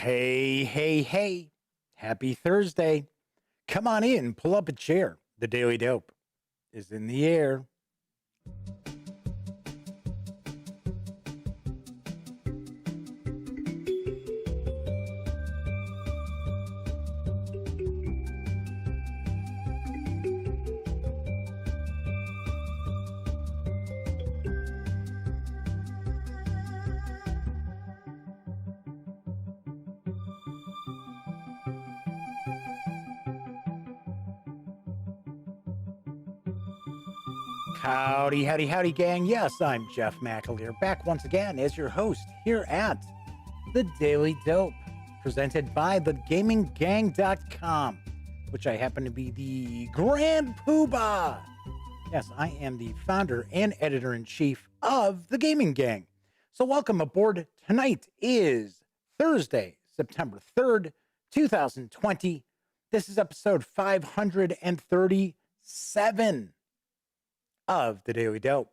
Hey, hey, hey. Happy Thursday. Come on in, pull up a chair. The Daily Dope is in the air. Howdy, howdy, howdy, gang. Yes, I'm Jeff McAleer, back once again as your host here at The Daily Dope, presented by thegaminggang.com, which I happen to be the Grand Poobah. Yes, I am the founder and editor-in-chief of The Gaming Gang. So welcome aboard. Tonight is Thursday, September 3rd, 2020. This is episode 537 of The Daily Dope.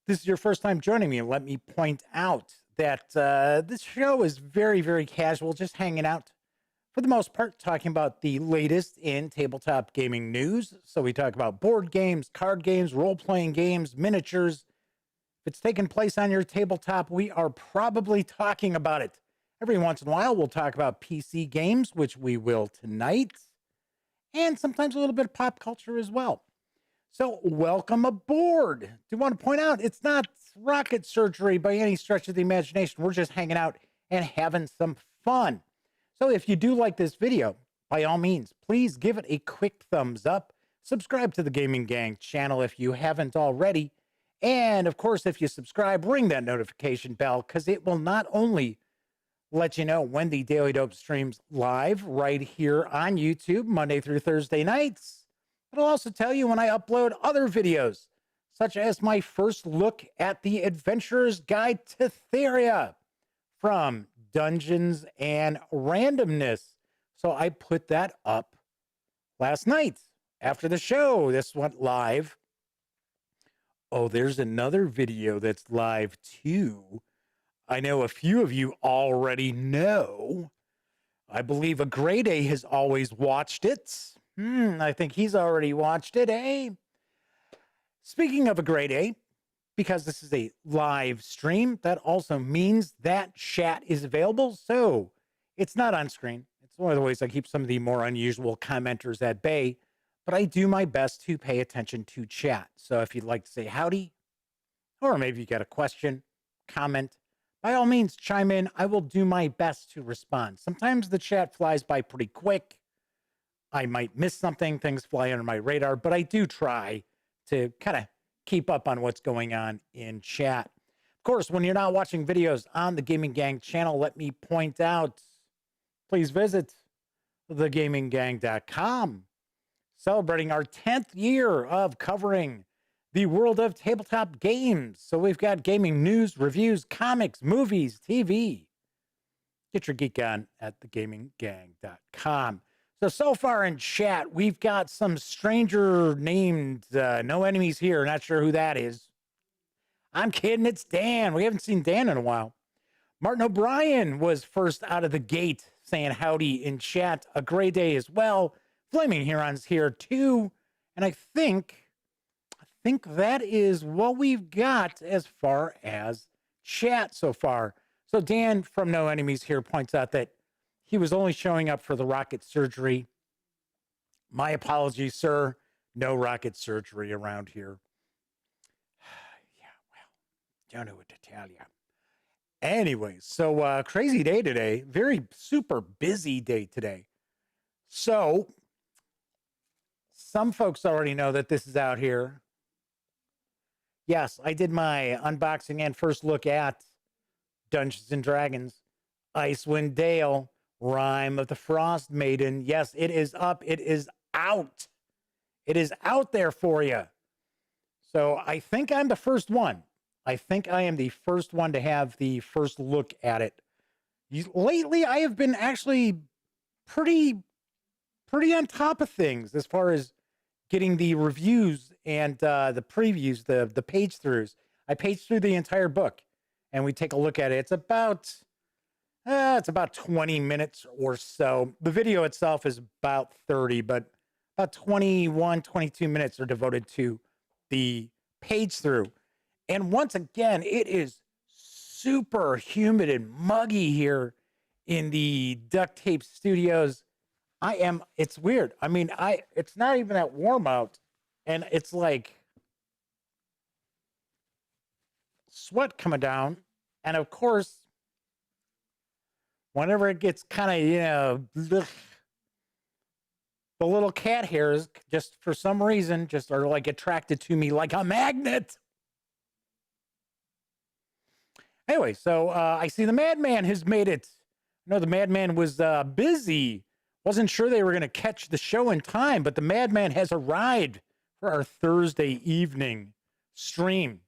This is your first time joining me, and let me point out that this show is very, very casual, just hanging out for the most part, talking about the latest in tabletop gaming news. So we talk about board games, card games, role-playing games, miniatures. If it's taking place on your tabletop, we are probably talking about it. Every once in a while, we'll talk about PC games, which we will tonight, and sometimes a little bit of pop culture as well. So welcome aboard. Do want to point out, it's not rocket surgery by any stretch of the imagination. We're just hanging out and having some fun. So if you do like this video, by all means, please give it a quick thumbs up. Subscribe to the Gaming Gang channel if you haven't already. And of course, if you subscribe, ring that notification bell, because it will not only let you know when the Daily Dope streams live right here on YouTube, Monday through Thursday nights, it'll also tell you when I upload other videos, such as my first look at the Adventurer's Guide to Theria from Dungeons and Randomness. So I put that up last night after the show. This went live. Oh, there's another video that's live too. I know a few of you already know. I believe a Grade A has always watched it. I think he's already watched it, eh? Speaking of a Grade A, because this is a live stream, that also means that chat is available. So it's not on screen. It's one of the ways I keep some of the more unusual commenters at bay, but I do my best to pay attention to chat. So if you'd like to say howdy, or maybe you got a question, comment, by all means, chime in. I will do my best to respond. Sometimes the chat flies by pretty quick. I might miss something, things fly under my radar, but I do try to kind of keep up on what's going on in chat. Of course, when you're not watching videos on the Gaming Gang channel, let me point out, please visit thegaminggang.com, celebrating our 10th year of covering the world of tabletop games. So we've got gaming news, reviews, comics, movies, TV. Get your geek on at thegaminggang.com. So far in chat, we've got some stranger named No Enemies Here. Not sure who that is. I'm kidding. It's Dan. We haven't seen Dan in a while. Martin O'Brien was first out of the gate saying howdy in chat. A great day as well. Flaming Huron's here too. And I think that is what we've got as far as chat so far. So Dan from No Enemies Here points out that he was only showing up for the rocket surgery. My apologies, sir. No rocket surgery around here. Yeah, well, don't know what to tell you. Anyways, so crazy day today. Very super busy day today. So some folks already know that this is out here. Yes, I did my unboxing and first look at Dungeons and Dragons, Icewind Dale, Rime of the Frost Maiden. Yes, it is up. It is out. It is out there for you. So I think I'm the first one. I think I am the first one to have the first look at it. Lately, I have been actually pretty on top of things as far as getting the reviews and the previews, the page throughs. I paged through the entire book, and we take a look at it. It's about It's about 20 minutes or so. The video itself is about 30, but about 21, 22 minutes are devoted to the page through. And once again, it is super humid and muggy here in the Duct Tape Studios. It's weird. I mean, it's not even that warm out, and it's like sweat coming down. And of course, whenever it gets kind of, the little cat hairs, just for some reason, just are like attracted to me like a magnet. Anyway, so I see the Madman has made it. I know the Madman was busy. Wasn't sure they were going to catch the show in time, but the Madman has arrived for our Thursday evening stream.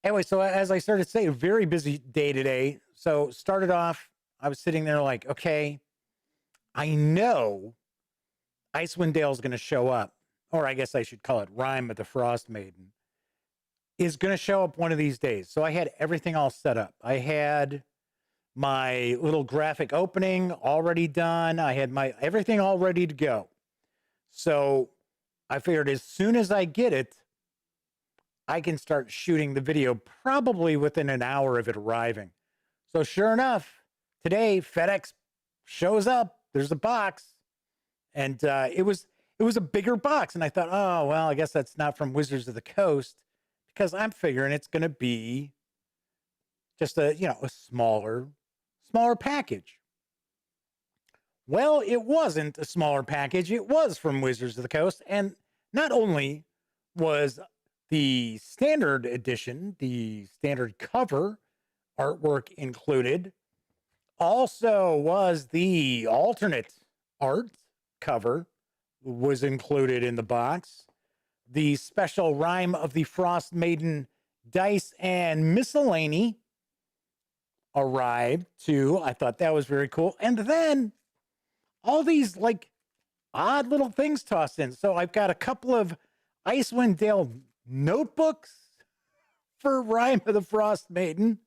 Anyway, so as I started to say, a very busy day today. So started off, I was sitting there like, okay, I know Icewind Dale's going to show up, or I guess I should call it Rime of the Frost Maiden, is going to show up one of these days. So I had everything all set up. I had my little graphic opening already done. I had my everything all ready to go. So I figured as soon as I get it, I can start shooting the video probably within an hour of it arriving. So sure enough, today FedEx shows up. There's a box, and it was a bigger box. And I thought, oh well, I guess that's not from Wizards of the Coast, because I'm figuring it's going to be just a smaller package. Well, it wasn't a smaller package. It was from Wizards of the Coast, and not only was the standard edition, the standard cover artwork included, also was the alternate art cover was included in the box. The special Rime of the Frost Maiden dice and miscellany arrived too. I thought that was very cool. And then all these like odd little things tossed in. So I've got a couple of Icewind Dale notebooks for Rime of the Frost Maiden.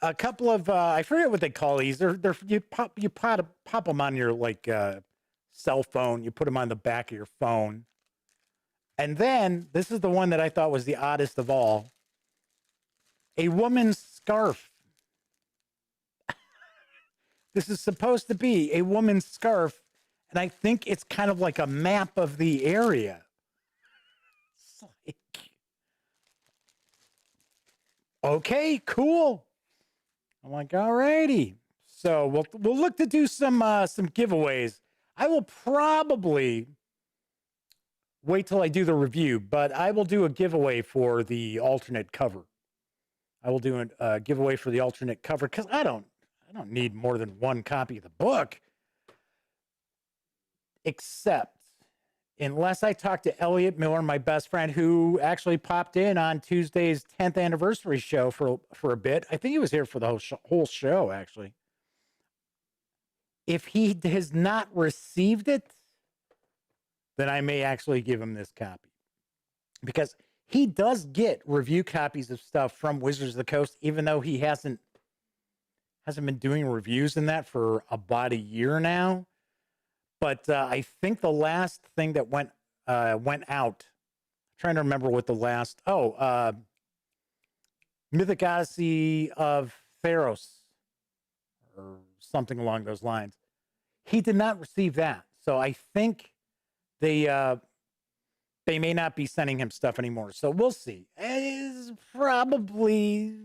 A couple of I forget what they call these. They're you pop them on your like cell phone. You put them on the back of your phone. And then this is the one that I thought was the oddest of all. A woman's scarf. This is supposed to be a woman's scarf, and I think it's kind of like a map of the area. It's like, okay, cool. I'm like, all righty. So we'll look to do some giveaways. I will probably wait till I do the review, but I will do a giveaway for the alternate cover. I will do a giveaway for the alternate cover because I don't need more than one copy of the book. Except unless I talk to Elliot Miller, my best friend, who actually popped in on Tuesday's 10th anniversary show for a bit. I think he was here for the whole show, actually. If he has not received it, then I may actually give him this copy. Because he does get review copies of stuff from Wizards of the Coast, even though he hasn't been doing reviews in that for about a year now. But I think the last thing that went out, I'm trying to remember what the last, Mythic Odyssey of Theros, or something along those lines. He did not receive that. So I think they may not be sending him stuff anymore. So we'll see. It's probably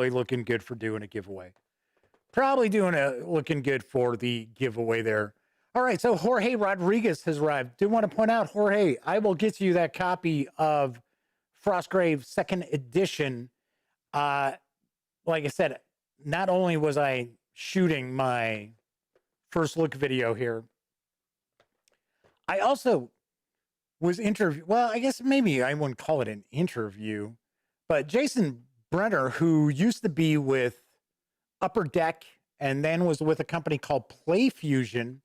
looking good for doing a giveaway. Looking good for the giveaway there. All right, so Jorge Rodriguez has arrived. Do want to point out, Jorge, I will get you that copy of Frostgrave 2nd edition. Like I said, not only was I shooting my first look video here, I also was well, I guess maybe I wouldn't call it an interview, but Jason Brenner, who used to be with Upper Deck and then was with a company called Play Fusion.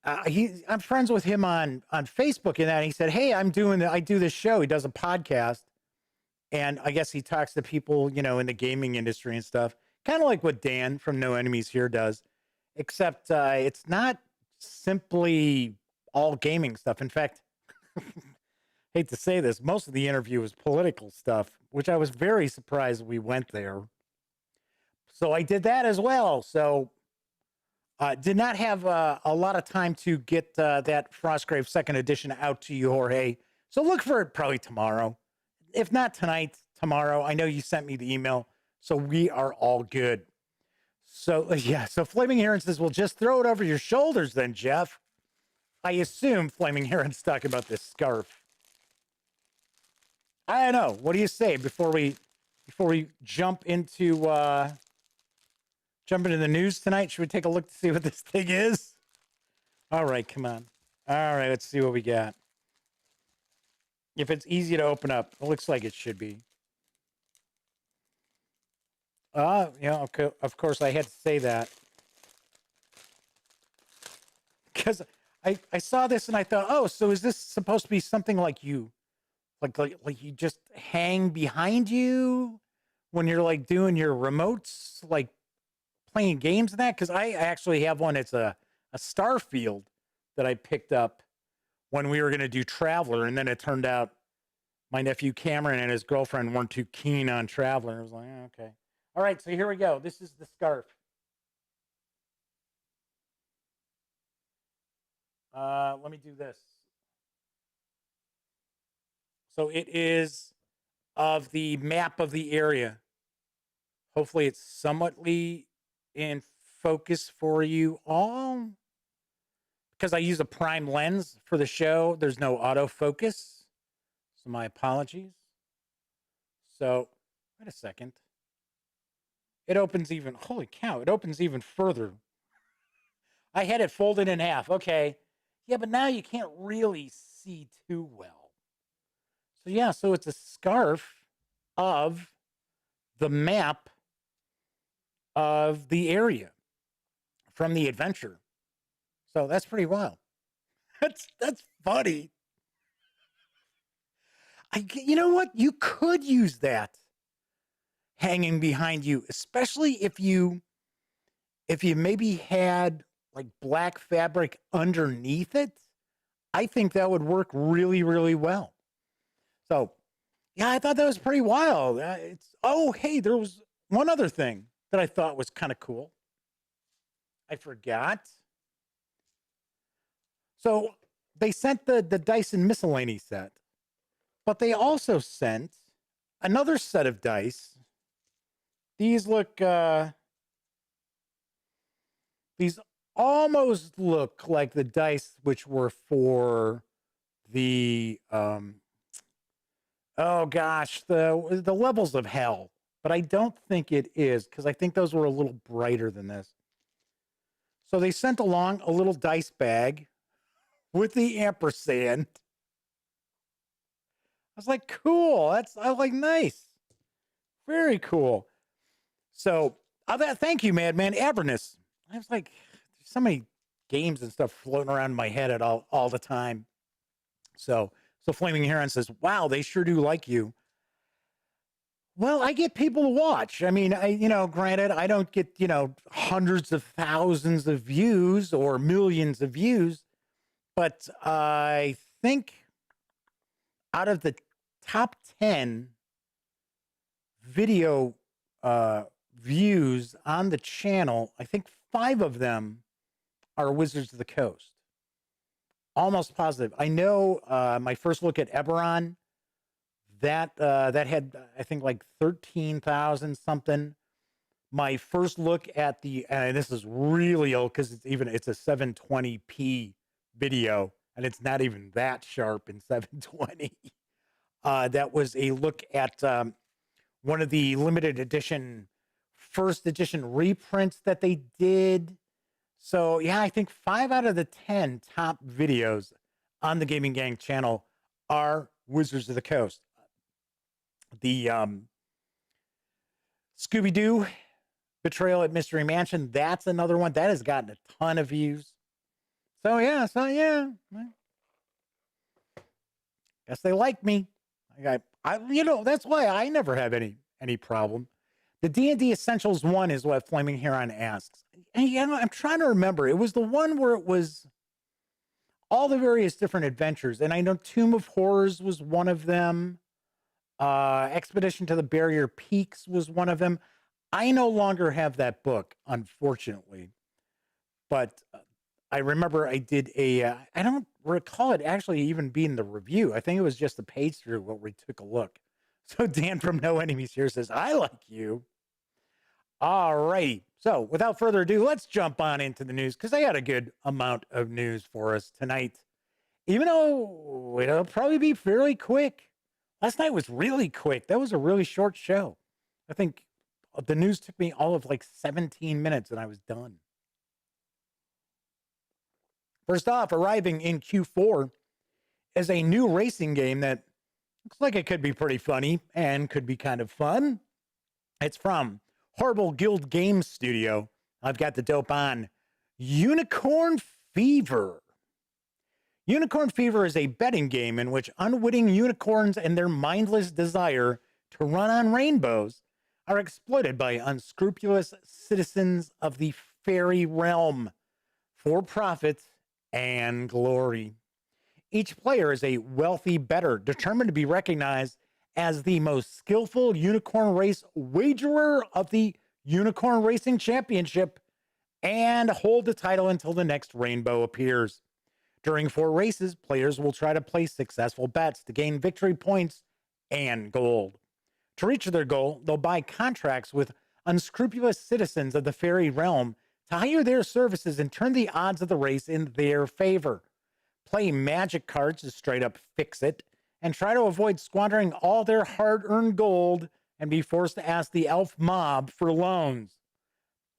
I'm friends with him on Facebook and that. And he said, hey, I do this show. He does a podcast. And I guess he talks to people, in the gaming industry and stuff, kind of like what Dan from No Enemies Here does, except it's not simply all gaming stuff. In fact, hate to say this, most of the interview was political stuff, which I was very surprised we went there. So I did that as well. So did not have a lot of time to get that Frostgrave second edition out to you, Jorge. So look for it probably tomorrow. If not tonight, tomorrow. I know you sent me the email, so we are all good. So, yeah, so Flaming Heron says, well, just throw it over your shoulders then, Jeff. I assume Flaming Heron's talking about this scarf. I don't know. What do you say before we jump into the news tonight? Should we take a look to see what this thing is? All right, come on. All right, let's see what we got. If it's easy to open up, it looks like it should be. Yeah, okay. Of course, I had to say that. Because I saw this and I thought, oh, so is this supposed to be something like you? Like you just hang behind you when you're like doing your remotes, like playing games and that? Because I actually have one. It's a Starfield that I picked up when we were going to do Traveler. And then it turned out my nephew Cameron and his girlfriend weren't too keen on Traveler. I was like, okay. All right, so here we go. This is the scarf. Let me do this. So it is of the map of the area. Hopefully it's somewhatly in focus for you all. Because I use a prime lens for the show, there's no autofocus. So my apologies. So, wait a second. It opens even, holy cow, it opens even further. I had it folded in half. Okay. Yeah, but now you can't really see too well. So yeah, so it's a scarf of the map of the area from the adventure. So that's pretty wild. That's funny. You know what? You could use that hanging behind you, especially if you maybe had like black fabric underneath it. I think that would work really, really well. So, yeah, I thought that was pretty wild. Hey, there was one other thing that I thought was kind of cool. I forgot. So they sent the Dyson miscellany set, but they also sent another set of dice. These look, these almost look like the dice which were for the, oh gosh, the levels of hell. But I don't think it is, because I think those were a little brighter than this. So they sent along a little dice bag with the ampersand. I was like, cool. I was like, nice. Very cool. So, thank you, Madman Avernus. I was like, there's so many games and stuff floating around in my head all the time. So Flaming Heron says, wow, they sure do like you. Well, I get people to watch. I mean, granted, I don't get, hundreds of thousands of views or millions of views, but I think out of the top 10 video views on the channel, I think 5 of them are Wizards of the Coast. Almost positive. I know my first look at Eberron, that had, I think, like 13,000 something. My first look at and this is really old because it's a 720p video, and it's not even that sharp in 720. That was a look at one of the limited edition, first edition reprints that they did. So yeah, I think 5 out of the 10 top videos on the Gaming Gang channel are Wizards of the Coast. The Scooby-Doo Betrayal at Mystery Mansion, that's another one that has gotten a ton of views. So yeah, guess they like me. That's why I never have any problem. The D&D Essentials one is what Flaming Heron asks. And I'm trying to remember. It was the one where it was all the various different adventures, and I know Tomb of Horrors was one of them. Expedition to the Barrier Peaks was one of them. I no longer have that book, unfortunately, but I remember I did I don't recall it actually even being the review. I think it was just the page through where we took a look. So Dan from No Enemies here says, I like you. All right. So without further ado, let's jump on into the news because I got a good amount of news for us tonight. Even though it'll probably be fairly quick. Last night was really quick. That was a really short show. I think the news took me all of like 17 minutes and I was done. First off, arriving in Q4 is a new racing game that looks like it could be pretty funny and could be kind of fun. It's from Horrible Guild Games Studio. I've got the dope on Unicorn Fever. Unicorn Fever is a betting game in which unwitting unicorns and their mindless desire to run on rainbows are exploited by unscrupulous citizens of the fairy realm for profit and glory. Each player is a wealthy bettor determined to be recognized as the most skillful unicorn race wagerer of the Unicorn Racing Championship and hold the title until the next rainbow appears. During 4 races, players will try to place successful bets to gain victory points and gold. To reach their goal, they'll buy contracts with unscrupulous citizens of the fairy realm to hire their services and turn the odds of the race in their favor. Play magic cards to straight up fix it, and try to avoid squandering all their hard-earned gold and be forced to ask the elf mob for loans.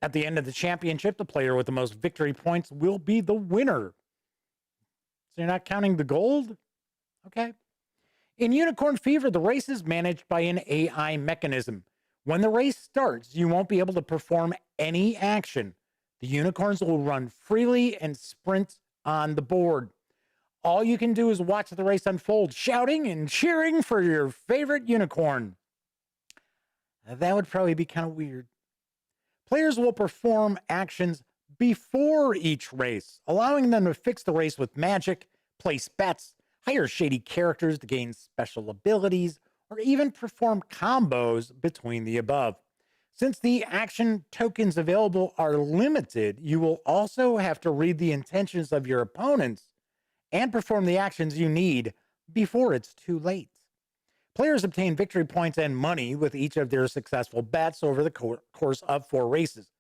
At the end of the championship, the player with the most victory points will be the winner. So you're not counting the gold? Okay. In Unicorn Fever, the race is managed by an AI mechanism. When the race starts, you won't be able to perform any action. The unicorns will run freely and sprint on the board. All you can do is watch the race unfold, shouting and cheering for your favorite unicorn. That would probably be kind of weird. Players will perform actions before each race, allowing them to fix the race with magic, place bets, hire shady characters to gain special abilities, or even perform combos between the above. Since the action tokens available are limited, you will also have to read the intentions of your opponents and perform the actions you need before it's too late. Players obtain victory points and money with each of their successful bets over the course of 4 races.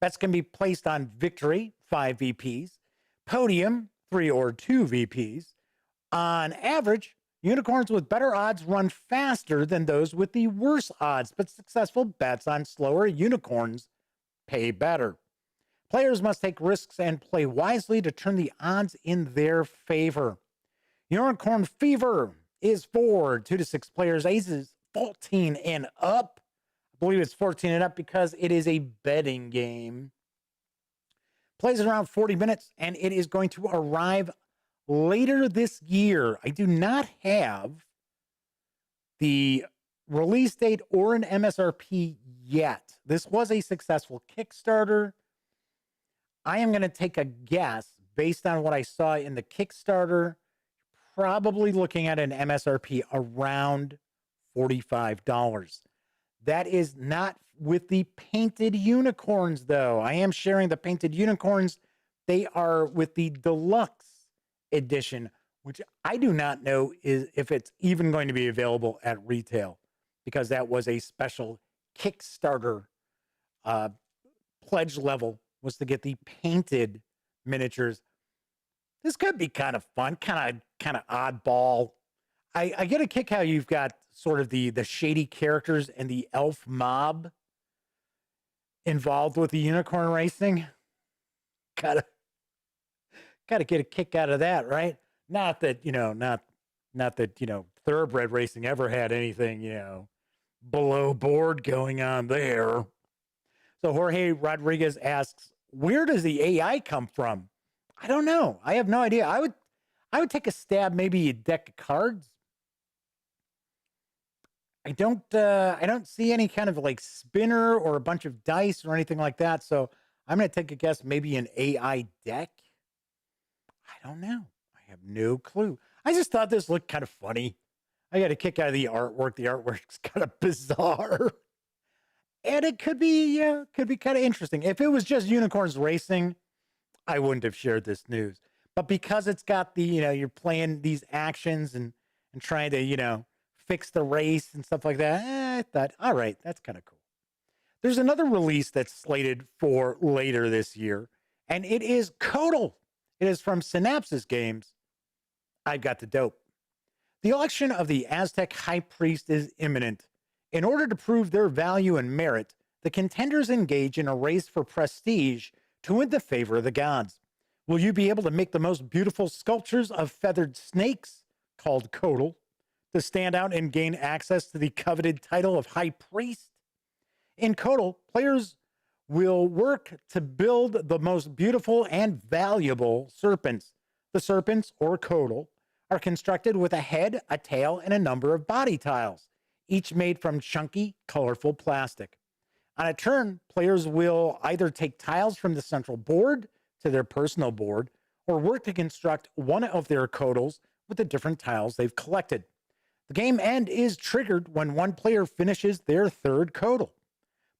Bets can be placed on victory, 5 VPs, podium, 3 or 2 VPs. On average, unicorns with better odds run faster than those with the worse odds, but successful bets on slower unicorns pay better. Players must take risks and play wisely to turn the odds in their favor. Unicorn Fever is for 2 to 6 players, ages 14 and up. I believe it's 14 and up because it is a betting game. Plays around 40 minutes, and it is going to arrive later this year. I do not have the release date or an MSRP yet. This was a successful Kickstarter. I am going to take a guess based on what I saw in the Kickstarter, probably looking at an MSRP around $45. That is not with the painted unicorns, though. I am sharing the painted unicorns. They are with the deluxe edition, which I do not know if it's even going to be available at retail, because that was a special Kickstarter pledge level, was to get the painted miniatures. This could be kind of fun, kind of oddball. I get a kick how you've got sort of the shady characters and the elf mob involved with the unicorn racing. Gotta get a kick out of that, right? Not that, not that, thoroughbred racing ever had anything, below board going on there. So Jorge Rodriguez asks, where does the AI come from? I don't know. I have no idea. I would take a stab, maybe a deck of cards. I don't see any kind of like spinner or a bunch of dice or anything like that. So I'm going to take a guess, maybe an AI deck. I don't know. I have no clue. I just thought this looked kind of funny. I got a kick out of the artwork. The artwork's kind of bizarre. And it could be kind of interesting. If it was just unicorns racing, I wouldn't have shared this news. But because it's got the, you're playing these actions and trying to, fix the race and stuff like that, I thought, all right, that's kind of cool. There's another release that's slated for later this year, and it is Codal. It is from Synapses Games. I've got the dope. The election of the Aztec High Priest is imminent. In order to prove their value and merit, the contenders engage in a race for prestige to win the favor of the gods. Will you be able to make the most beautiful sculptures of feathered snakes, called Codal, to stand out and gain access to the coveted title of High Priest? In Codal, players will work to build the most beautiful and valuable serpents. The serpents, or Codal, are constructed with a head, a tail, and a number of body tiles, each made from chunky, colorful plastic. On a turn, players will either take tiles from the central board to their personal board, or work to construct one of their Codals with the different tiles they've collected. The game end is triggered when one player finishes their third Codal.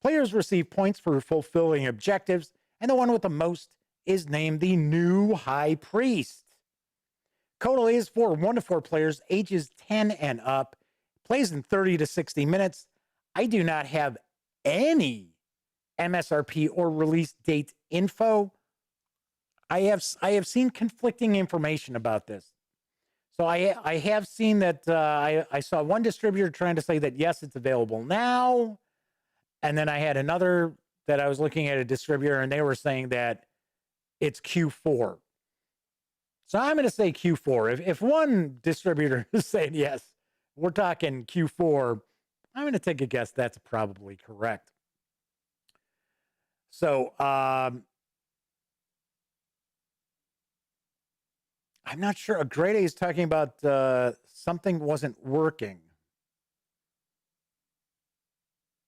Players receive points for fulfilling objectives, and the one with the most is named the new High Priest. Codal is for 1 to 4 players, ages 10 and up, plays in 30 to 60 minutes. I do not have any MSRP or release date info. I have seen conflicting information about this. So I have seen that I saw one distributor trying to say that, yes, it's available now. And then I had another that I was looking at a distributor and they were saying that it's Q4. So I'm going to say Q4. If one distributor is saying, yes, we're talking Q4, I'm going to take a guess that's probably correct. So I'm not sure. A Grade A is talking about something wasn't working.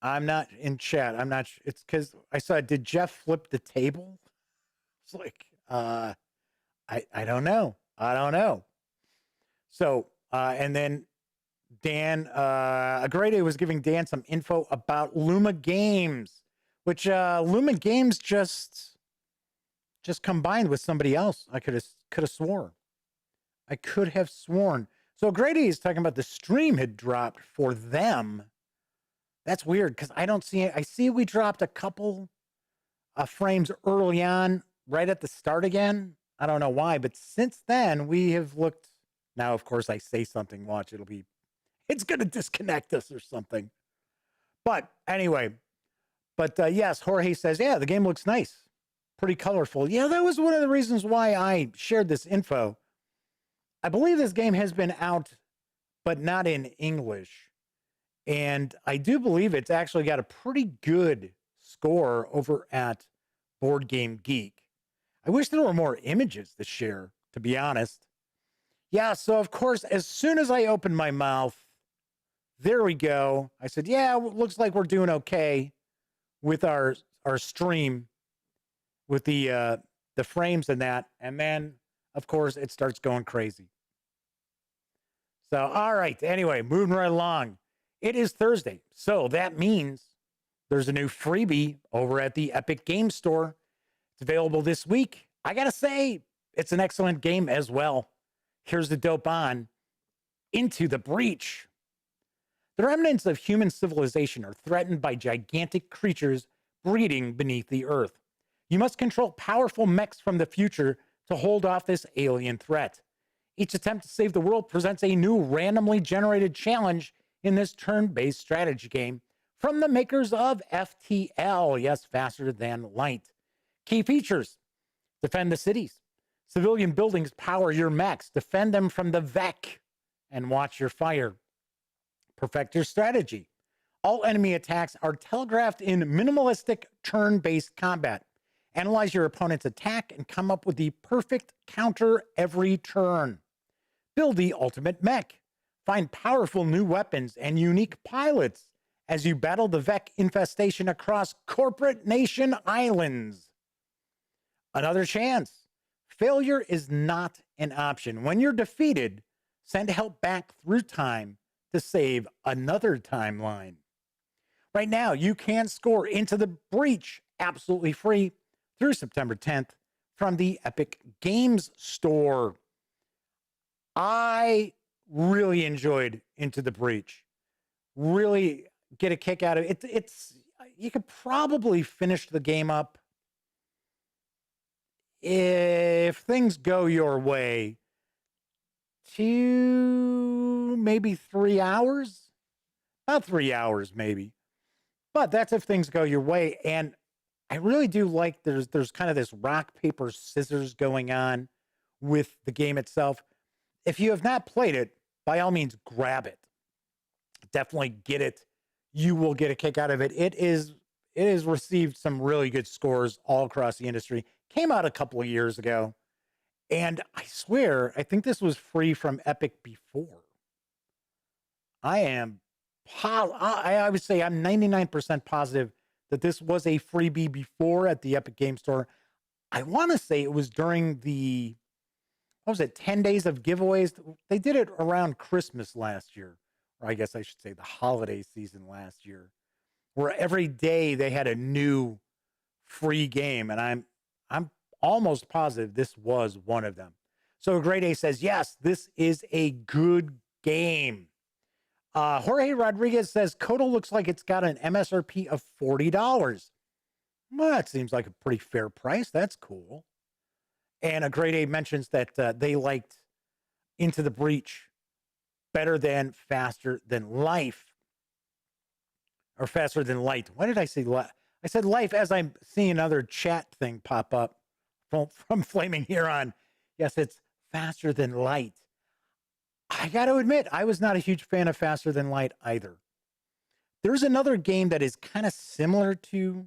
I'm not in chat. I'm not. It's because I saw. Did Jeff flip the table? It's like I don't know. I don't know. So and then Dan, a Grade A was giving Dan some info about Luma Games, which Luma Games just combined with somebody else. I could have sworn. I could have sworn. So Grady is talking about the stream had dropped for them. That's weird because I don't see it. I see we dropped a couple of frames early on, right at the start again. I don't know why, but since then we have looked. Now, of course, I say something. Watch, it's going to disconnect us or something. But anyway, yes, Jorge says, yeah, the game looks nice. Pretty colorful. Yeah, that was one of the reasons why I shared this info. I believe this game has been out, but not in English. And I do believe it's actually got a pretty good score over at Board Game Geek. I wish there were more images to share, to be honest. Yeah, so of course, as soon as I opened my mouth, there we go. I said, yeah, looks like we're doing okay with our stream with the frames and that. And then, of course, it starts going crazy. So, all right. Anyway, moving right along. It is Thursday. So that means there's a new freebie over at the Epic Game Store. It's available this week. I got to say, it's an excellent game as well. Here's the dope on Into the Breach. The remnants of human civilization are threatened by gigantic creatures breeding beneath the earth. You must control powerful mechs from the future to hold off this alien threat. Each attempt to save the world presents a new randomly generated challenge in this turn-based strategy game from the makers of FTL. Yes, faster than light. Key features: defend the cities. Civilian buildings power your mechs. Defend them from the VEC and watch your fire. Perfect your strategy. All enemy attacks are telegraphed in minimalistic turn-based combat. Analyze your opponent's attack and come up with the perfect counter every turn. Build the ultimate mech. Find powerful new weapons and unique pilots as you battle the Vec infestation across corporate nation islands. Another chance. Failure is not an option. When you're defeated, send help back through time to save another timeline. Right now, you can score Into the Breach absolutely free through September 10th from the Epic Games Store. I really enjoyed Into the Breach. Really get a kick out of it. It's you could probably finish the game up if things go your way, 2, maybe 3 hours. About 3 hours, maybe. But that's if things go your way. And I really do like there's kind of this rock, paper, scissors going on with the game itself. If you have not played it, by all means, grab it. Definitely get it. You will get a kick out of it. It has received some really good scores all across the industry. Came out a couple of years ago. And I swear, I think this was free from Epic before. I would say I'm 99% positive that this was a freebie before at the Epic Game Store. I want to say it was during the, 10 days of giveaways? They did it around Christmas last year, or I guess I should say the holiday season last year, where every day they had a new free game, and I'm almost positive this was one of them. So Grade A says, yes, this is a good game. Jorge Rodriguez says, Kodo looks like it's got an MSRP of $40. Well, that seems like a pretty fair price. That's cool. And a Grade A mentions that they liked Into the Breach better than Faster Than Life. Or Faster Than Light. Why did I say life? I said life as I'm seeing another chat thing pop up from Flaming Huron. Yes, it's Faster Than Light. I got to admit, I was not a huge fan of Faster Than Light either. There's another game that is kind of similar to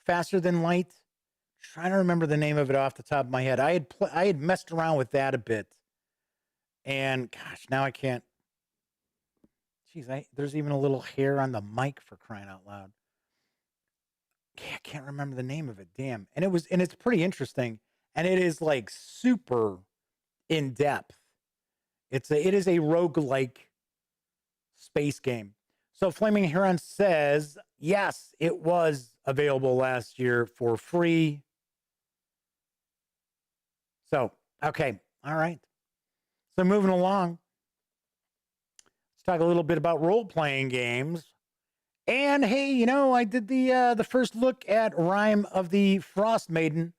Faster Than Light. I'm trying to remember the name of it off the top of my head. I had messed around with that a bit. And gosh, now I can't. Jeez, there's even a little hair on the mic, for crying out loud. I can't remember the name of it. Damn. And it's pretty interesting. And it is like super in depth. It is a roguelike space game. So Flaming Huron says, yes, it was available last year for free. So, okay. All right. So moving along. Let's talk a little bit about role-playing games. And hey, I did the first look at Rime of the Frost Maiden.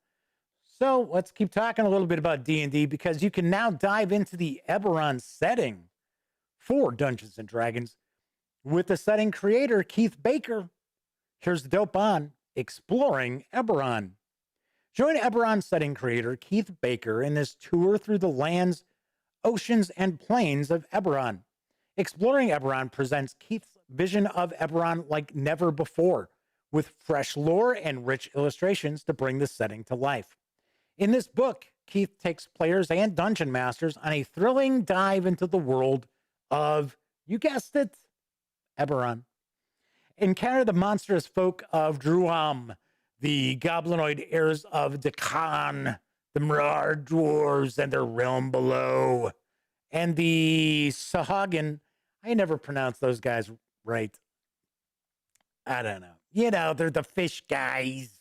So let's keep talking a little bit about D&D, because you can now dive into the Eberron setting for Dungeons & Dragons with the setting creator, Keith Baker. Here's the dope on exploring Eberron. Join Eberron setting creator Keith Baker in this tour through the lands, oceans, and plains of Eberron. Exploring Eberron presents Keith's vision of Eberron like never before, with fresh lore and rich illustrations to bring the setting to life. In this book, Keith takes players and dungeon masters on a thrilling dive into the world of, you guessed it, Eberron. Encounter the monstrous folk of Druam, the goblinoid heirs of Deccan, the Mirar dwarves and their realm below, and the Sahagin. I never pronounce those guys right. I don't know. They're the fish guys.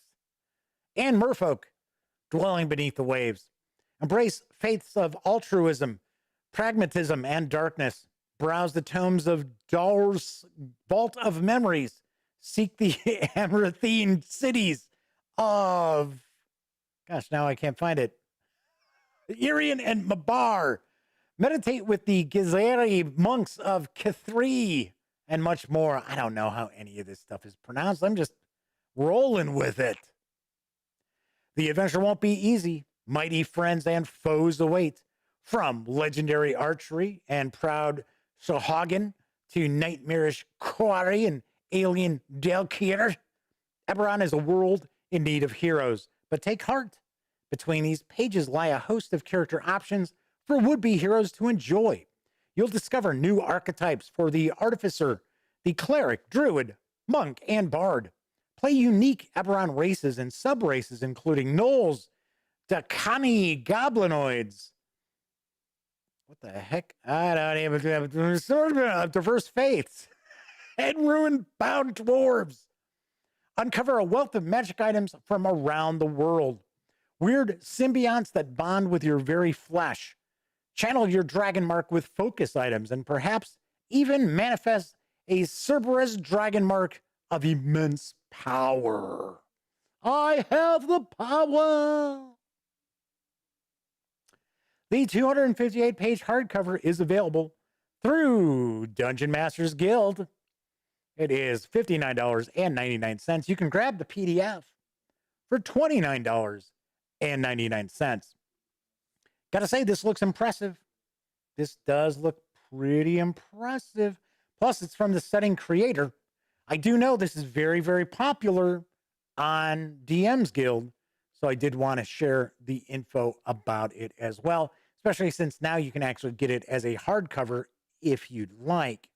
And merfolk, dwelling beneath the waves. Embrace faiths of altruism, pragmatism, and darkness. Browse the tomes of Dal's Vault of Memories. Seek the Amaranthine cities of... Gosh, now I can't find it. Irian and Mabar. Meditate with the Gizeri monks of Kithri, and much more. I don't know how any of this stuff is pronounced. I'm just rolling with it. The adventure won't be easy. Mighty friends and foes await. From legendary archery and proud Sohagan to nightmarish Quarry and alien Delkir, Eberron is a world in need of heroes. But take heart. Between these pages lie a host of character options for would-be heroes to enjoy. You'll discover new archetypes for the artificer, the cleric, druid, monk, and bard. Play unique Eberron races and sub-races, including gnolls, Dakani, goblinoids. What the heck? I don't even have sort of diverse faiths and ruin-bound dwarves. Uncover a wealth of magic items from around the world. Weird symbionts that bond with your very flesh. Channel your dragon mark with focus items and perhaps even manifest a Cerberus dragon mark of immense power. I have the power. The 258-page hardcover is available through Dungeon Masters Guild. It is $59.99. You can grab the PDF for $29.99. Gotta say, this looks impressive. This does look pretty impressive. Plus, it's from the setting creator. I do know this is very, very popular on DM's Guild, so I did want to share the info about it as well, especially since now you can actually get it as a hardcover if you'd like.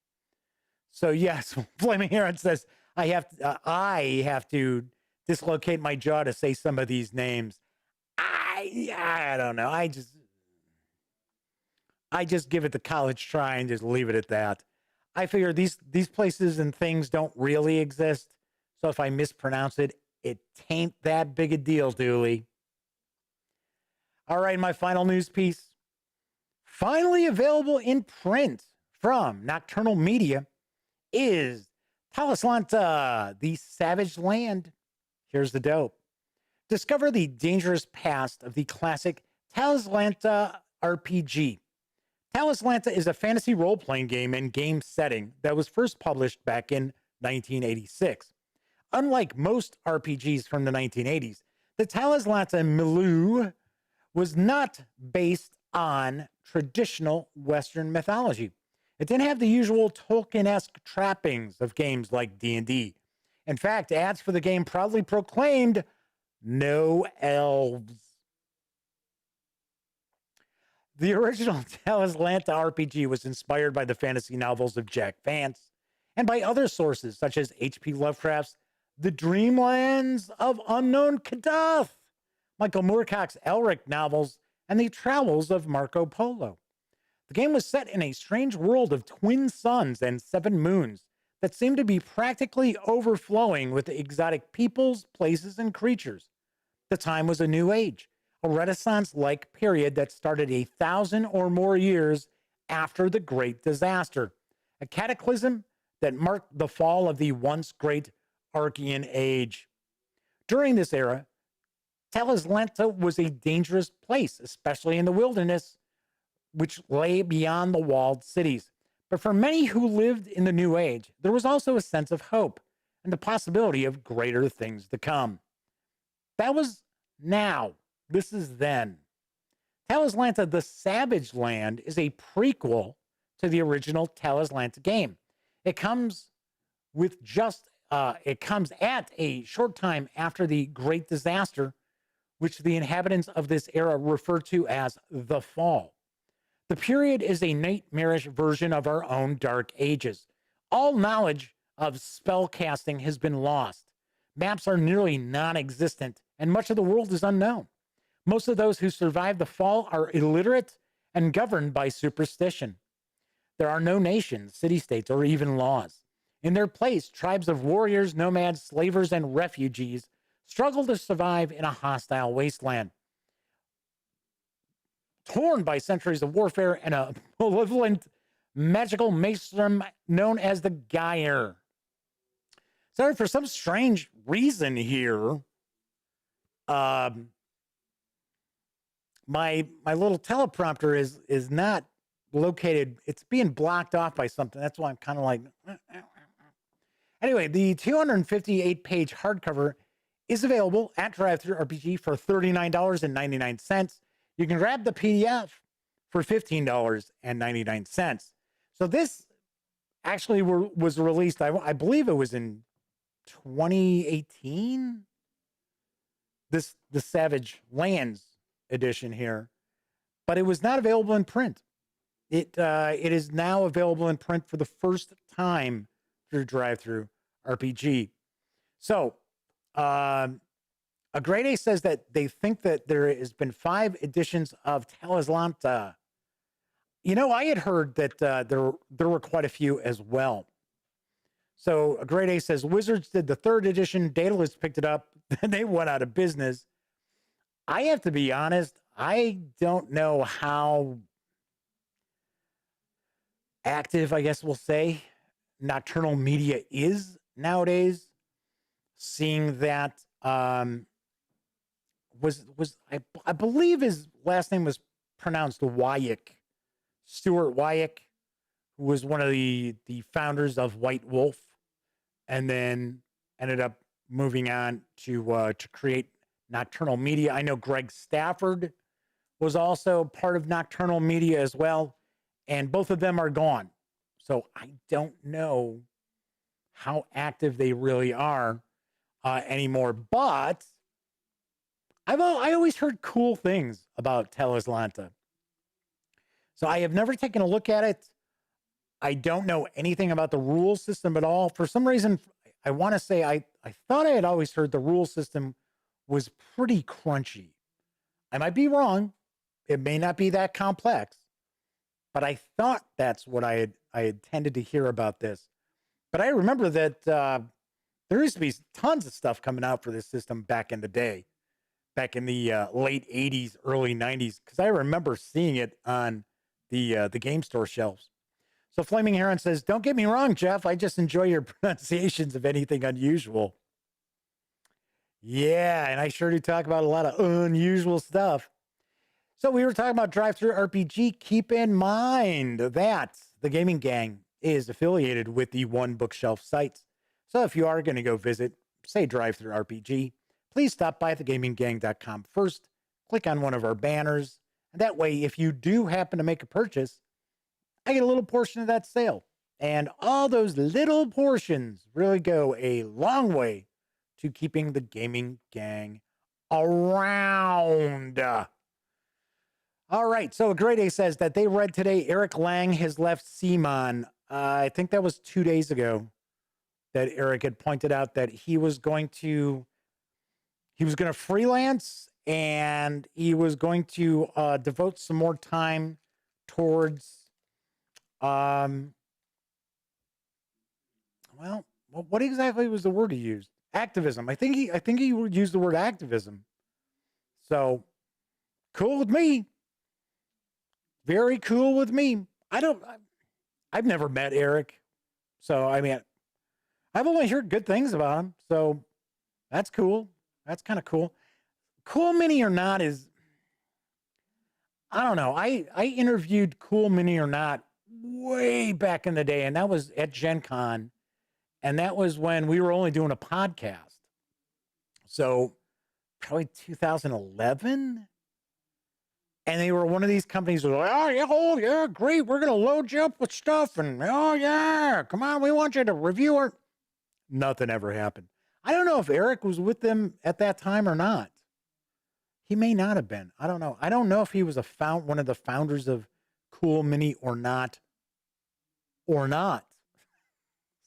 So yes, Flaming Heron says, I have to dislocate my jaw to say some of these names. I don't know. I just give it the college try and just leave it at that. I figure these places and things don't really exist. So if I mispronounce it, it tain't that big a deal, Dooley. All right, my final news piece. Finally available in print from Nocturnal Media is Talislanta, the Savage Land. Here's the dope. Discover the dangerous past of the classic Talislanta RPG. Talislanta is a fantasy role-playing game and game setting that was first published back in 1986. Unlike most RPGs from the 1980s, the Talislanta milieu was not based on traditional Western mythology. It didn't have the usual Tolkien-esque trappings of games like D&D. In fact, ads for the game proudly proclaimed, no elves. The original Talislanta RPG was inspired by the fantasy novels of Jack Vance and by other sources such as H.P. Lovecraft's The Dreamlands of Unknown Kadath, Michael Moorcock's Elric novels, and the travels of Marco Polo. The game was set in a strange world of twin suns and 7 moons that seemed to be practically overflowing with exotic peoples, places, and creatures. The time was a new age, a Renaissance-like period that started 1,000 or more years after the Great Disaster, a cataclysm that marked the fall of the once great Archean Age. During this era, Talislanta was a dangerous place, especially in the wilderness, which lay beyond the walled cities. But for many who lived in the New Age, there was also a sense of hope and the possibility of greater things to come. That was now. This is then. Talislanta, the Savage Land, is a prequel to the original Talislanta game. It comes at a short time after the Great Disaster, which the inhabitants of this era refer to as the Fall. The period is a nightmarish version of our own Dark Ages. All knowledge of spell casting has been lost. Maps are nearly non-existent, and much of the world is unknown. Most of those who survived the fall are illiterate and governed by superstition. There are no nations, city-states, or even laws. In their place, tribes of warriors, nomads, slavers, and refugees struggle to survive in a hostile wasteland. Torn by centuries of warfare and a malevolent magical maelstrom known as the Gyre. So for some strange reason here, my little teleprompter is not located. It's being blocked off by something. That's why I'm kind of like. Anyway, the 258-page hardcover is available at Drive-Thru RPG for $39.99. You can grab the PDF for $15.99. So this actually was released, I believe it was in 2018. The Savage Lands edition here, but it was not available in print. It is now available in print for the first time through Drive-Thru RPG. So, a Grade A says that they think that there has been 5 editions of Talislanta. I had heard that there were quite a few as well. So a Grade A says Wizards did the 3rd edition. Daedalus picked it up. Then they went out of business. I have to be honest. I don't know how active, I guess we'll say, Nocturnal Media is nowadays. Seeing that I believe his last name was pronounced Wyack, Stuart Wyack, who was one of the founders of White Wolf, and then ended up moving on to create Nocturnal Media. I know Greg Stafford was also part of Nocturnal Media as well, and both of them are gone. So I don't know how active they really are anymore. But I always heard cool things about Talislanta. So I have never taken a look at it. I don't know anything about the rule system at all. For some reason, I want to say I thought I had always heard the rule system was pretty crunchy. I might be wrong. It may not be that complex, but I thought that's what I had tended to hear about this. But I remember that there used to be tons of stuff coming out for this system back in the day, back in the late 80s, early 90s, because I remember seeing it on the game store shelves. So Flaming Heron says, don't get me wrong, Jeff. I just enjoy your pronunciations of anything unusual. Yeah, and I sure do talk about a lot of unusual stuff. So we were talking about Drive-Thru RPG. Keep in mind that the Gaming Gang is affiliated with the One Bookshelf sites. So if you are going to go visit, say, Drive-Thru RPG, please stop by thegaminggang.com first, click on one of our banners, and that way, if you do happen to make a purchase, I get a little portion of that sale. And all those little portions really go a long way to keeping the Gaming Gang around. All right, so Grade A says that they read today Eric Lang has left CMON. I think that was 2 days ago that Eric had pointed out that he was going to freelance, and he was going to devote some more time towards well, what exactly was the word he used? Activism. I think he used the word activism. So cool with me. Very cool with me. I've never met Eric. So, I mean, I've only heard good things about him. So that's cool. That's kind of cool. Cool Mini or Not is, I don't know. I interviewed Cool Mini or Not way back in the day, and that was at Gen Con. And that was when we were only doing a podcast. So probably 2011. And they were one of these companies that were like, oh, yeah, great. We're going to load you up with stuff. And, oh, yeah, come on. We want you to review it. Nothing ever happened. I don't know if Eric was with them at that time or not. He may not have been. I don't know. I don't know if he was one of the founders of Cool Mini or not.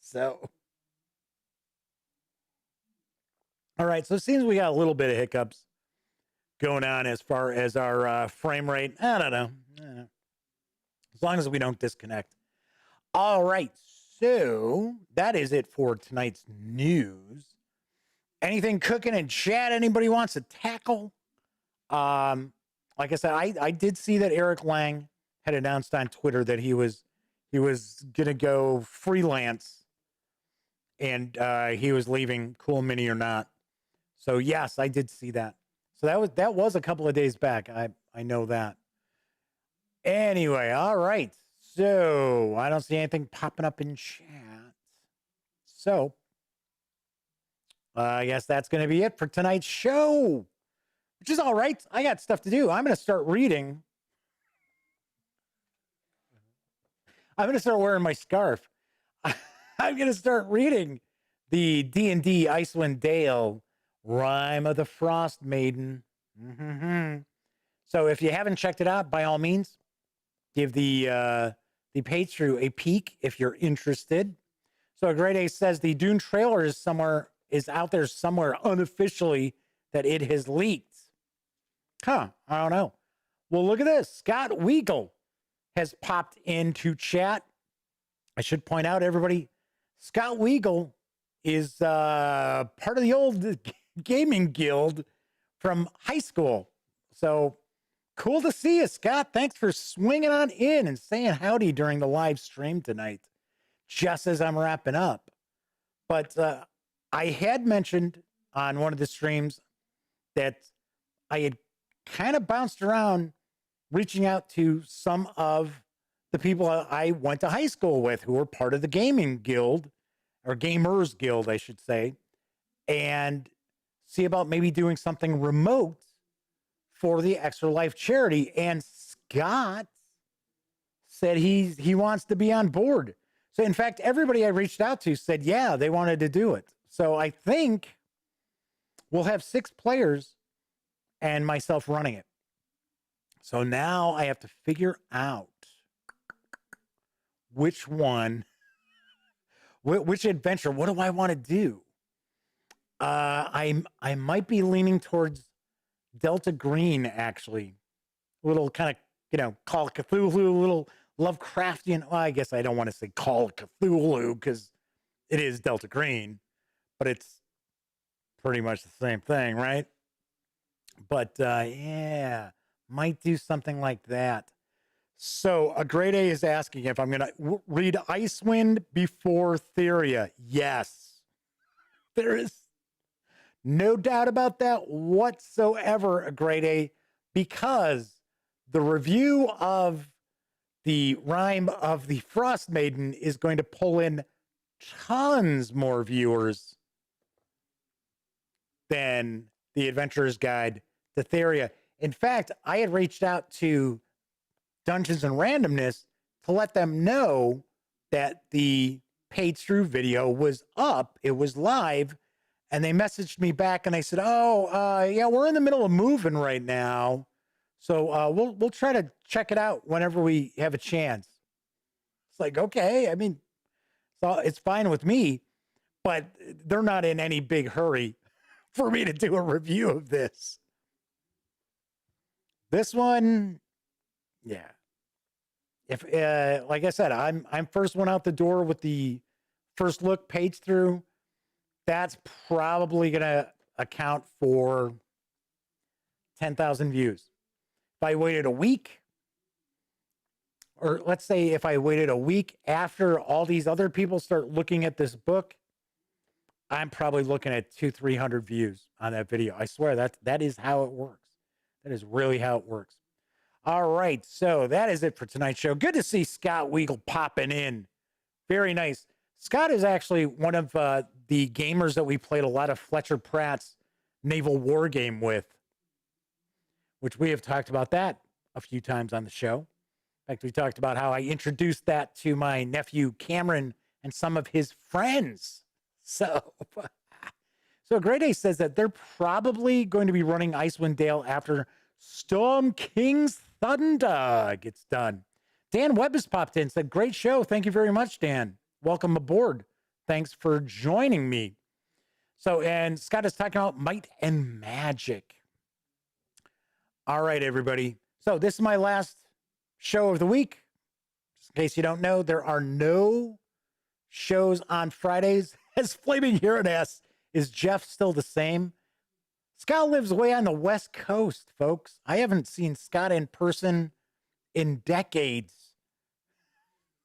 So, all right. So it seems we got a little bit of hiccups going on as far as our frame rate. I don't know. As long as we don't disconnect. All right. So that is it for tonight's news. Anything cooking in chat anybody wants to tackle? Like I said, I did see that Eric Lang had announced on Twitter that he was going to go freelance, and he was leaving Cool Mini or Not. So yes, I did see that. So that was a couple of days back. I know that. Anyway, all right. So I don't see anything popping up in chat. So I guess that's going to be it for tonight's show, which is all right. I got stuff to do. I'm going to start reading. I'm going to start wearing my scarf. I'm going to start reading the D&D Icewind Dale Rime of the Frost Maiden. So if you haven't checked it out, by all means, give the page through a peek if you're interested. So Grade A says the Dune trailer is out there somewhere unofficially that it has leaked. I don't know. Well, look at this. Scott Weigel has popped into chat. I should point out, everybody, Scott Weigel is part of the old gaming guild from high school. So cool to see you, Scott. Thanks for swinging on in and saying howdy during the live stream tonight, just as I'm wrapping up. But I had mentioned on one of the streams that I had kind of bounced around reaching out to some of the people I went to high school with who were part of the gaming guild, or gamers guild, I should say, and see about maybe doing something remote for the Extra Life charity. And Scott said he wants to be on board. So in fact, everybody I reached out to said, yeah, they wanted to do it. So I think we'll have 6 players and myself running it. So now I have to figure out which one, which adventure, what do I want to do? I might be leaning towards Delta Green, actually. A little kind of, Call of Cthulhu, a little Lovecraftian. Well, I guess I don't want to say Call of Cthulhu because it is Delta Green, but it's pretty much the same thing, right? But yeah, might do something like that. So a Grade A is asking if I'm going to read Icewind before Theria. Yes, there is no doubt about that whatsoever, a Grade A, because the review of the Rime of the Frost Maiden is going to pull in tons more viewers than the Adventurer's Guide to Theria. In fact, I had reached out to Dungeons and Randomness to let them know that the paid through video was up, it was live, and they messaged me back and they said, yeah, we're in the middle of moving right now, so we'll try to check it out whenever we have a chance. It's like, okay, I mean, so it's fine with me, but they're not in any big hurry for me to do a review of this. This one, yeah. If like I said, I'm first one out the door with the first look page through. That's probably gonna account for 10,000 views. If I waited a week, or let's say if I waited a week after all these other people start looking at this book, I'm probably looking at 200-300 views on that video. I swear that is how it works. That is really how it works. All right, so that is it for tonight's show. Good to see Scott Weigel popping in. Very nice. Scott is actually one of the gamers that we played a lot of Fletcher Pratt's Naval War game with, which we have talked about that a few times on the show. In fact, we talked about how I introduced that to my nephew Cameron and some of his friends. So Grade A says that they're probably going to be running Icewind Dale after Storm King's Thunder gets done. Dan Webb has popped in, said, great show. Thank you very much, Dan. Welcome aboard. Thanks for joining me. So, and Scott is talking about Might and Magic. All right, everybody. So this is my last show of the week. Just in case you don't know, there are no shows on Fridays. As Flaming Huron asks, is Jeff still the same? Scott lives way on the West Coast, folks. I haven't seen Scott in person in decades.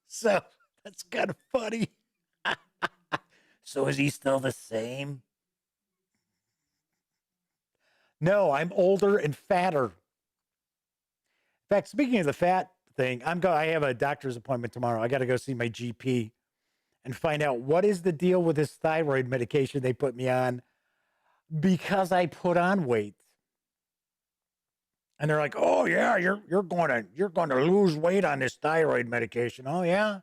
So that's kind of funny. So is he still the same? No, I'm older and fatter. In fact, speaking of the fat thing, I have a doctor's appointment tomorrow. I got to go see my GP and find out what is the deal with this thyroid medication they put me on because I put on weight. And they're like, "Oh yeah, you're going to lose weight on this thyroid medication." Oh yeah.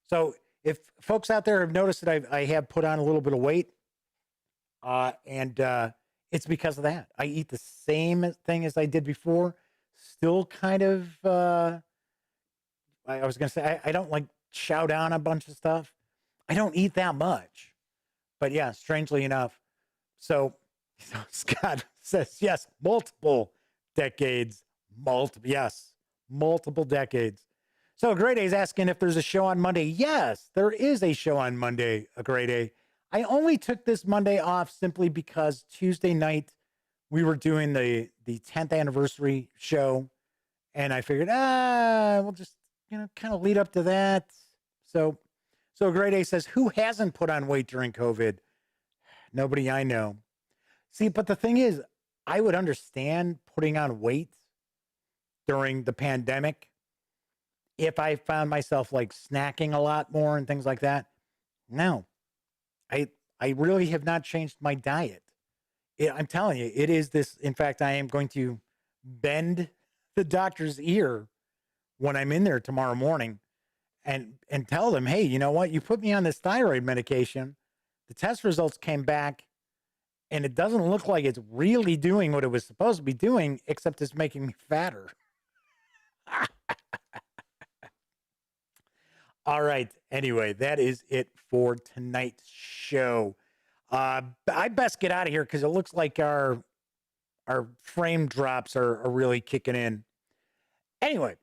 So if folks out there have noticed that I have put on a little bit of weight, and it's because of that. I eat the same thing as I did before. still kind of, I was going to say, I don't like chow down a bunch of stuff. I don't eat that much. But yeah, strangely enough. So Scott says, yes, multiple decades. Multiple decades. So Grade A is asking if there's a show on Monday. Yes, there is a show on Monday, a Grade A. I only took this Monday off simply because Tuesday night we were doing the 10th anniversary show, and I figured, we'll just, kind of lead up to that. So Grade A says, who hasn't put on weight during COVID? Nobody I know. See, but the thing is, I would understand putting on weight during the pandemic if I found myself like snacking a lot more and things like that. No, I really have not changed my diet. I'm telling you, it is this. In fact, I am going to bend the doctor's ear when I'm in there tomorrow morning and tell them, hey, you know what? You put me on this thyroid medication. The test results came back and it doesn't look like it's really doing what it was supposed to be doing, except it's making me fatter. All right. Anyway, that is it for tonight's show. I best get out of here because it looks like our frame drops are really kicking in. Anyway,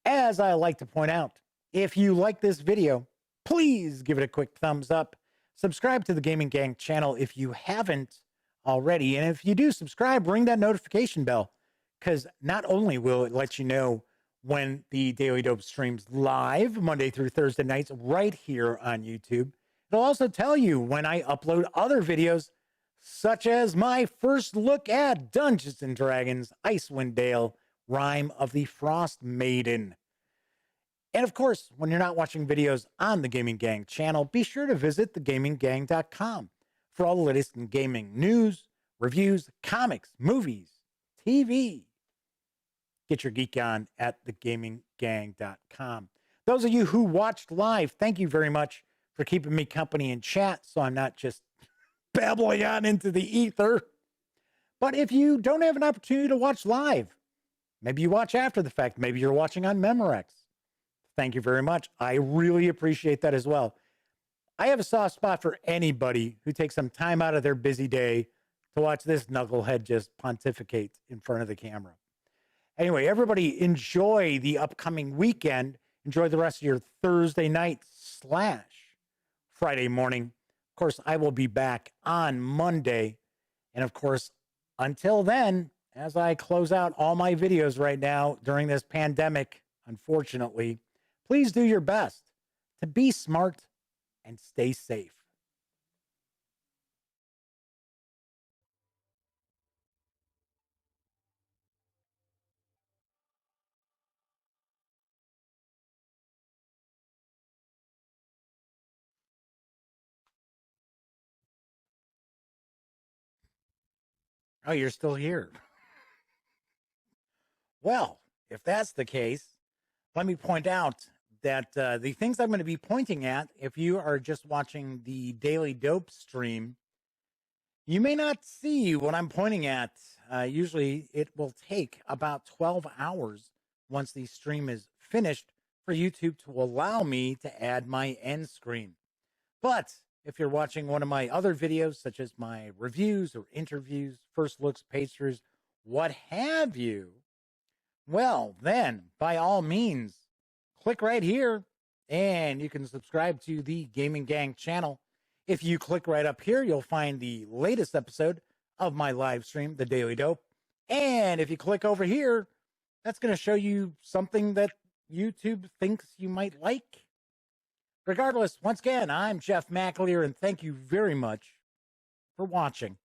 as I like to point out, if you like this video, please give it a quick thumbs up. Subscribe to the Gaming Gang channel if you haven't already. And if you do subscribe, ring that notification bell, because not only will it let you know when the Daily Dope streams live Monday through Thursday nights right here on YouTube, it'll also tell you when I upload other videos, such as my first look at Dungeons & Dragons Icewind Dale, Rime of the Frost Maiden. And of course, when you're not watching videos on the Gaming Gang channel, be sure to visit thegaminggang.com for all the latest in gaming news, reviews, comics, movies, TV. Get your geek on at thegaminggang.com. Those of you who watched live, thank you very much for keeping me company in chat so I'm not just babbling on into the ether. But if you don't have an opportunity to watch live, maybe you watch after the fact, maybe you're watching on Memorex. Thank you very much. I really appreciate that as well. I have a soft spot for anybody who takes some time out of their busy day to watch this knucklehead just pontificate in front of the camera. Anyway, everybody enjoy the upcoming weekend. Enjoy the rest of your Thursday night / Friday morning. Of course, I will be back on Monday. And of course, until then, as I close out all my videos right now during this pandemic, unfortunately, please do your best to be smart and stay safe. Oh, you're still here. Well, if that's the case, let me point out that the things I'm going to be pointing at, if you are just watching the Daily Dope stream, you may not see what I'm pointing at. Usually it will take about 12 hours once the stream is finished for YouTube to allow me to add my end screen. But if you're watching one of my other videos, such as my reviews or interviews, first looks, page throughs, what have you, well, then, by all means, click right here and you can subscribe to the Gaming Gang channel. If you click right up here, you'll find the latest episode of my live stream, The Daily Dope. And if you click over here, that's going to show you something that YouTube thinks you might like. Regardless, once again, I'm Jeff McAleer, and thank you very much for watching.